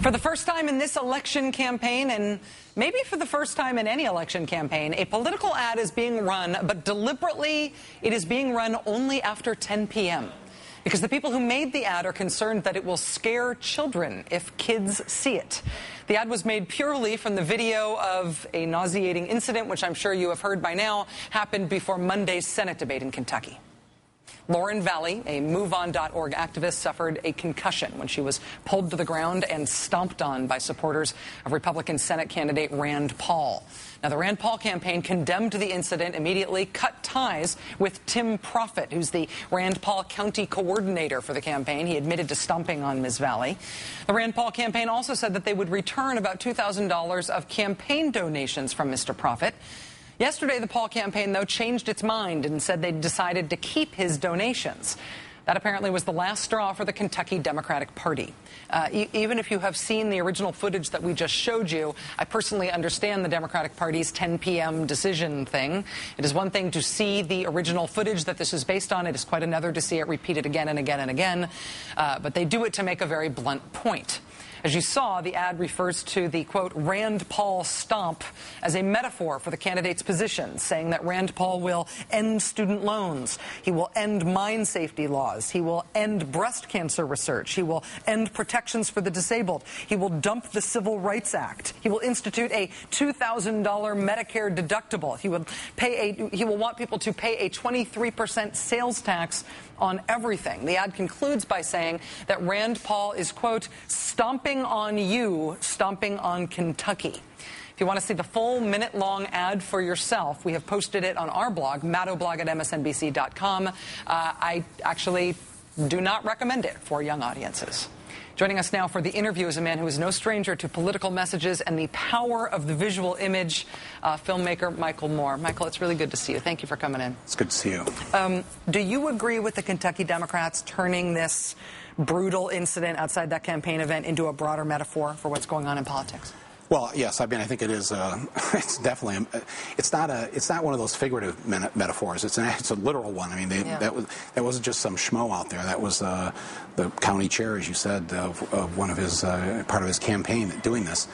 For the first time in this election campaign, and maybe for the first time in any election campaign, a political ad is being run, but deliberately it is being run only after 10 p.m. Because the people who made the ad are concerned that it will scare children if kids see it. The ad was made purely from the video of a nauseating incident, which I'm sure you have heard by now, happened before Monday's Senate debate in Kentucky. Lauren Valley, a MoveOn.org activist, suffered a concussion when she was pulled to the ground and stomped on by supporters of Republican Senate candidate Rand Paul. Now, the Rand Paul campaign condemned the incident, immediately cut ties with Tim Proffitt, who's the Rand Paul county coordinator for the campaign. He admitted to stomping on Ms. Valley. The Rand Paul campaign also said that they would return about $2,000 of campaign donations from Mr. Proffitt. Yesterday, the Paul campaign, though, changed its mind and said they decided to keep his donations. That apparently was the last straw for the Kentucky Democratic Party. Even if you have seen the original footage that we just showed you, I personally understand the Democratic Party's 10 p.m. decision thing. It is one thing to see the original footage that this is based on. It is quite another to see it repeated again and again and again. But they do it to make a very blunt point. As you saw, the ad refers to the, quote, Rand Paul stomp as a metaphor for the candidate's position, saying that Rand Paul will end student loans, he will end mine safety laws, he will end breast cancer research, he will end protections for the disabled, he will dump the Civil Rights Act, he will institute a $2,000 Medicare deductible, he will want people to pay a 23% sales tax on everything. The ad concludes by saying that Rand Paul is, quote, stomping on you, stomping on Kentucky. If you want to see the full minute-long ad for yourself, we have posted it on our blog, Maddowblog at msnbc.com. I actually do not recommend it for young audiences. Joining us now for the interview is a man who is no stranger to political messages and the power of the visual image, filmmaker Michael Moore. Michael, it's really good to see you. Thank you for coming in. It's good to see you. Do you agree with the Kentucky Democrats turning this brutal incident outside that campaign event into a broader metaphor for what's going on in politics? Well, yes. I mean, I think it is. It's definitely. It's not one of those figurative metaphors. It's a literal one. I mean, that wasn't just some schmo out there. That was the county chair, as you said, of one of his part of his campaign doing this.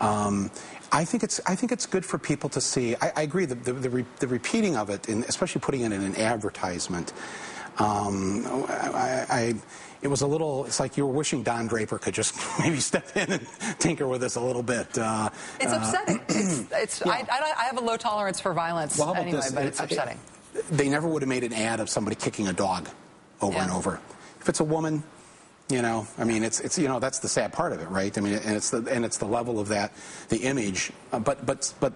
I think it's good for people to see. I agree. The repeating of it, and especially putting it in an advertisement. It was a little, it's like you were wishing Don Draper could just maybe step in and tinker with this a little bit. It's upsetting. I have a low tolerance for violence anyway, but it's upsetting. They never would have made an ad of somebody kicking a dog over and over. If it's a woman, you know, I mean, it's you know, that's the sad part of it, right? I mean, and it's the level of that, the image, but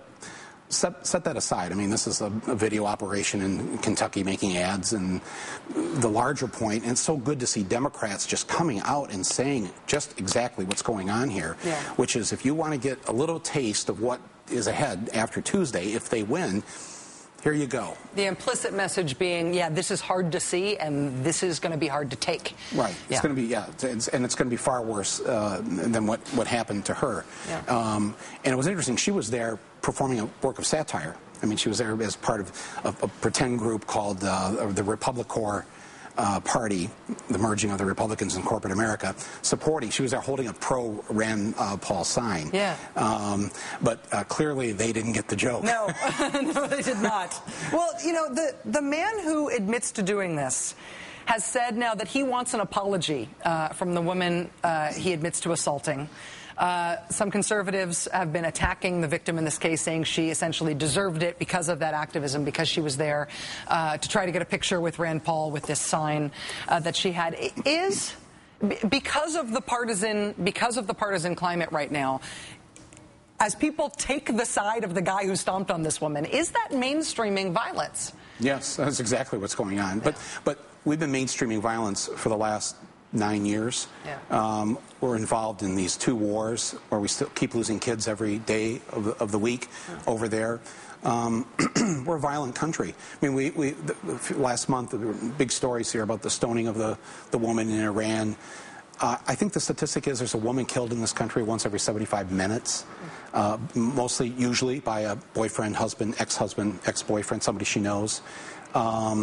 set that aside. I mean, this is a video operation in Kentucky making ads, and the larger point, and it's so good to see Democrats just coming out and saying just exactly what's going on here, which is if you want to get a little taste of what is ahead after Tuesday, if they win, here you go. The implicit message being, yeah, this is hard to see, and this is going to be hard to take. Right. It's going to be, and it's going to be far worse than what happened to her. And it was interesting. She was there performing a work of satire. I mean, she was there as part of a pretend group called the Republic Corps Party, the merging of the Republicans in corporate America, supporting. She was there holding a pro-Rand Paul sign. But clearly they didn't get the joke. No, no, they did not. Well, you know, the man who admits to doing this has said now that he wants an apology from the woman he admits to assaulting. Some conservatives have been attacking the victim in this case, saying she essentially deserved it because of that activism, because she was there to try to get a picture with Rand Paul with this sign that she had. Because of the partisan climate right now, as people take the side of the guy who stomped on this woman, is that mainstreaming violence? Yes, that's exactly what's going on. But we've been mainstreaming violence for the last 9 years. We're involved in these 2 wars where we still keep losing kids every day of the week over there. We're a violent country. I mean, last month, there were big stories here about the stoning of the woman in Iran. I think the statistic is there's a woman killed in this country once every 75 minutes, usually by a boyfriend, husband, ex-boyfriend, somebody she knows. We're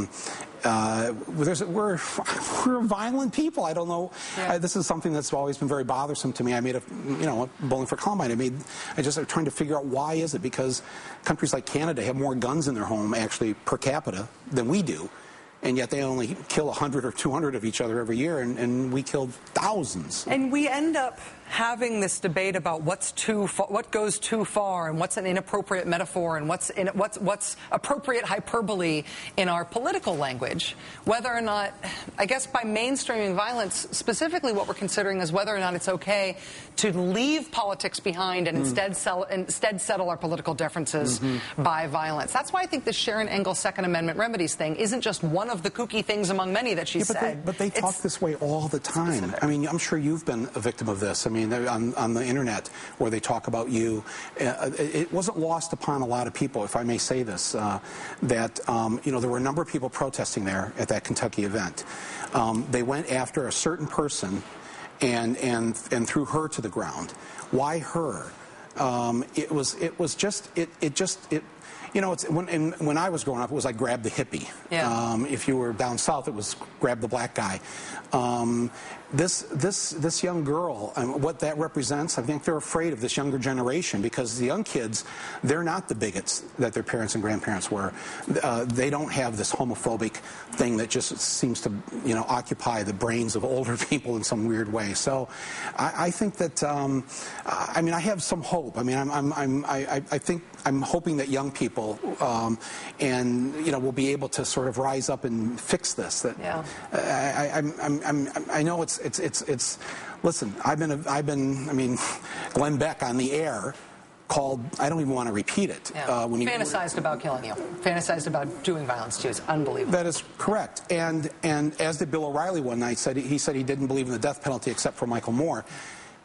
violent people. I don't know. Yeah. This is something that's always been very bothersome to me. I made Bowling for Columbine. I'm trying to figure out why is it, because countries like Canada have more guns in their home actually per capita than we do. And yet they only kill 100 or 200 of each other every year, and we killed thousands. And we end up having this debate about what goes too far, and what's an inappropriate metaphor, and what's appropriate hyperbole in our political language. Whether or not, I guess, by mainstreaming violence, specifically what we're considering is whether or not it's okay to leave politics behind and instead settle our political differences by violence. That's why I think the Sharon Engel Second Amendment remedies thing isn't just one of the kooky things among many that she said. But they talk this way all the time. Specific. I mean, I'm sure you've been a victim of this. I mean, on the internet, where they talk about you. It wasn't lost upon a lot of people, if I may say this, that there were a number of people protesting there at that Kentucky event. They went after a certain person and threw her to the ground. Why her? When I was growing up, it was like grab the hippie. Yeah. If you were down south, it was grab the black guy. This young girl, what that represents, I think they're afraid of this younger generation, because the young kids, they're not the bigots that their parents and grandparents were. They don't have this homophobic thing that just seems to, occupy the brains of older people in some weird way. So I think that, I have some hope. I mean, I think I'm hoping that young people, will be able to sort of rise up and fix this. That yeah. I know it's. Listen, Glenn Beck on the air called. I don't even want to repeat it. Yeah. When he fantasized about killing you, fantasized about doing violence to you. It's unbelievable. That is correct. And as did Bill O'Reilly one night. He said he didn't believe in the death penalty except for Michael Moore.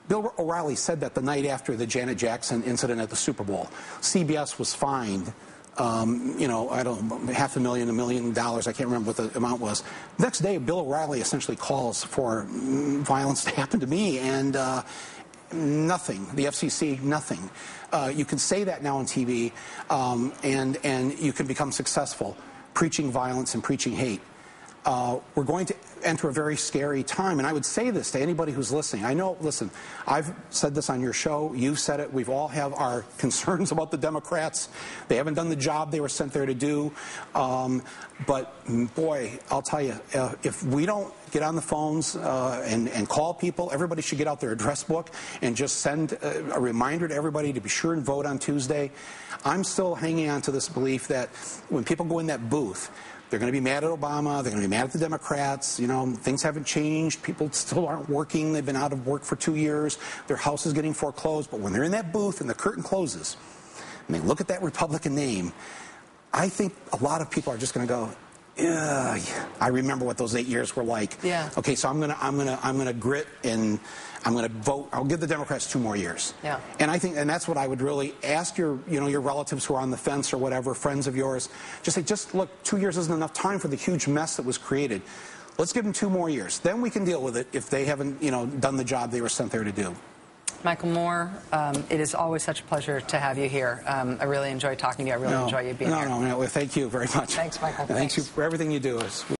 Bill O'Reilly said that the night after the Janet Jackson incident at the Super Bowl. CBS was fined, I don't know, $500,000, $1 million, I can't remember what the amount was. Next day, Bill O'Reilly essentially calls for violence to happen to me, and nothing. The FCC, nothing. You can say that now on TV, and you can become successful preaching violence and preaching hate. We're going to enter a very scary time, and I would say this to anybody who's listening. Listen, I've said this on your show, you've said it, we've all have our concerns about the Democrats. They haven't done the job they were sent there to do, but boy, I'll tell you, if we don't get on the phones and call people, everybody should get out their address book and just send a reminder to everybody to be sure and vote on Tuesday. I'm still hanging on to this belief that when people go in that booth, they're going to be mad at Obama. They're going to be mad at the Democrats. Things haven't changed. People still aren't working. They've been out of work for 2 years. Their house is getting foreclosed. But when they're in that booth and the curtain closes and they look at that Republican name, I think a lot of people are just going to go, yeah, I remember what those 8 years were like. Yeah. Okay, so I'm gonna grit and I'm gonna vote. I'll give the Democrats 2 more years. Yeah. And I think, and that's what I would really ask your relatives who are on the fence or whatever, friends of yours, just say, look, 2 years isn't enough time for the huge mess that was created. Let's give them 2 more years. Then we can deal with it if they haven't, done the job they were sent there to do. Michael Moore, it is always such a pleasure to have you here. I really enjoy talking to you. I really enjoy you being here. No, thank you very much. Thanks, Michael. Thanks you for everything you do.